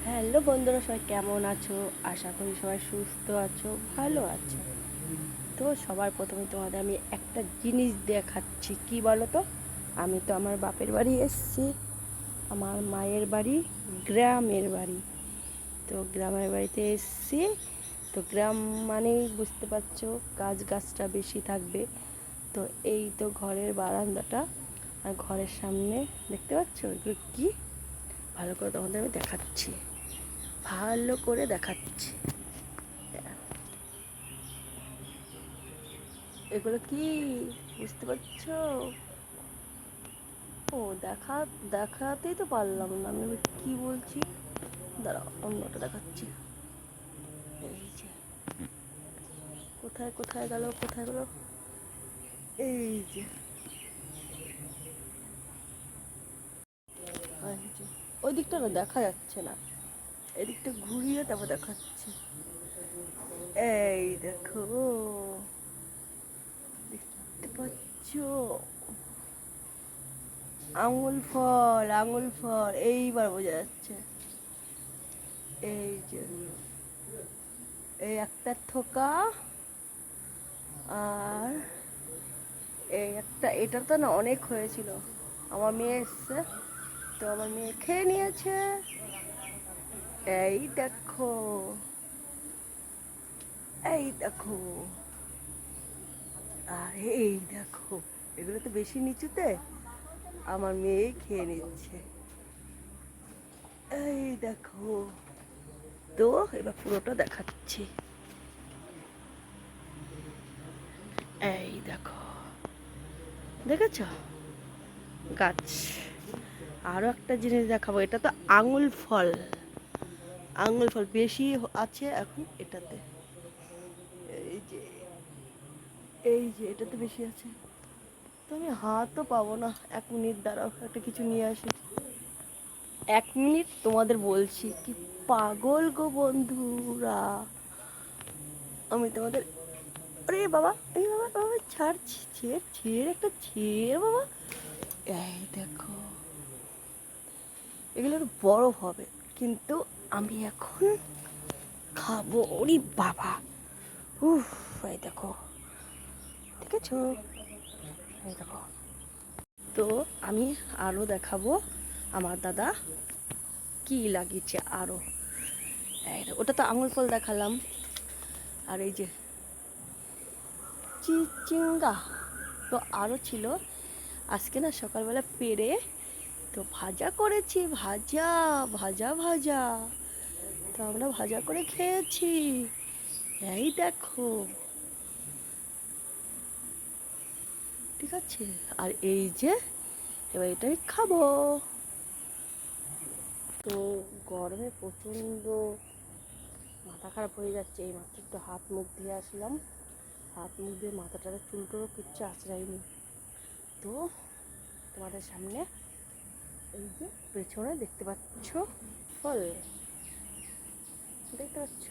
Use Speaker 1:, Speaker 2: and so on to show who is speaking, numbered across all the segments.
Speaker 1: Hello বন্ধুরা, সবাই কেমন আছো? আশা করি সবাই সুস্থ আছো, ভালো আছো। তো সবার প্রথমে তোমাদের আমি একটা জিনিস দেখাচ্ছি। কি বলো তো? আমি তো আমার বাপের বাড়ি এসেছি, আমার মায়ের বাড়ি গ্রামের বাড়ি। তো গ্রামের বাড়িতে এসেছি। তো গ্রাম মানেই বুঝতে পারছো, গাছটা বেশি থাকবে। তো এই তো ঘরের বারান্দাটা, আর ঘরের সামনে দেখতে পাচ্ছ এগুলো কি? ভালো করে তোমাদের আমি দেখাচ্ছি, ভালো করে দেখাচ্ছি। এগুলো কি বুঝতে পারছো? ও দেখাতেই তো পারলাম না আমি কি বলছি। দাঁড়াও, অন্যটা দেখাচ্ছি। এই যে, কোথায় কোথায় গেল, কোথায় গেল? এই যে, এই যে, ওই দিকটা না দেখা যাচ্ছে না, এদিকটা ঘুরিয়ে তারপর দেখাচ্ছি। এই দেখো, দেখতে পাচ্ছ? আঙুল ফল এইবার বোঝা যাচ্ছে। এই যে, এই একটা থোকা, আর এই একটা, এটা তো না অনেক হয়েছিল। আমার মেয়ে এসছে, তো আমার মেয়ে খেয়ে নিয়েছে। এই দেখো, এই দেখো, আর এই দেখো, এগুলো তো বেশি নিচুতে, আমার মেয়েই খেয়ে নিচ্ছে। এই দেখো, তো এবার পুরোটা দেখাচ্ছি। এই দেখো, দেখেছ গাছ? আরো একটা জিনিস দেখাবো, এটা তো আঙুল ফল বেশি আছে এখন এটাতে। এই যে, এই যে এটাতে বেশি আছে। তো আমি হাতও পাবো না। 1 মিনিট দাঁড়াও, একটা কিছু নিয়ে আসি। 1 মিনিট তোমাদের বলছি, কি পাগল গো বন্ধুরা আমি তোমাদের। আরে বাবা, এই বাবা বাবা, ছাড়, ছেড় ছেড়, একটা ছেড় বাবা। এই দেখো, এগুলো একটু বরফ হবে, কিন্তু আমি এখন খাবো। ওরে বাবা, উফ, এই দেখো, দেখেছো? এই দেখো, তো আমি আরও দেখাবো আমার দাদা কি লাগিয়েছে আরও। ওটা তো আঙুল ফল দেখালাম, আর এই যে চিচিঙ্গা তো আরও ছিল। আজকে না সকালবেলা পেরে তো ভাজা করেছি, ভাজা ভাজা ভাজা, তো আমরা ভাজা করে খেয়েছি। এই দেখো, ঠিক আছে। আর এই যে, এবার এটা আমি খাবো। তো গরমে প্রচণ্ড মাথা খারাপ হয়ে যাচ্ছে। এই মাত্র একটু হাত মুখ দিয়ে আসলাম, হাত মুখ দিয়ে মাথাটার চুলটোরও কিচ্ছু আঁচড়াইনি। তো তোমাদের সামনে এই যে পেছনে দেখতে পাচ্ছ ফল, দেখতে পাচ্ছ?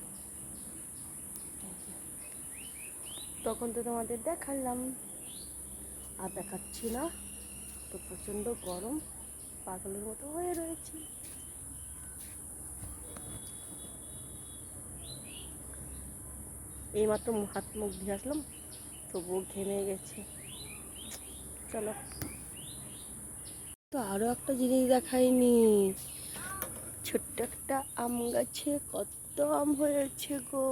Speaker 1: তখন তো তোমাদের দেখালাম, আর দেখাচ্ছি না। তো প্রচণ্ড গরম, পাগলের মতো হয়ে রয়েছে। এইমাত্র হাত মুখ দিয়ে আসলাম, তবুও ঘেমে গেছে। চলো, তো আরো একটা জিনিস দেখাইনি। ছোট্ট একটা আম গাছে কত আম হয়েছে গো,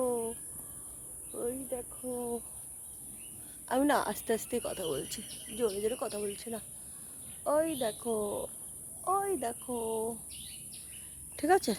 Speaker 1: ওই দেখো। আমি না আস্তে আস্তে কথা বলছি, জোরে জোরে কথা বলছি না। ওই দেখো, ওই দেখো, ঠিক আছে।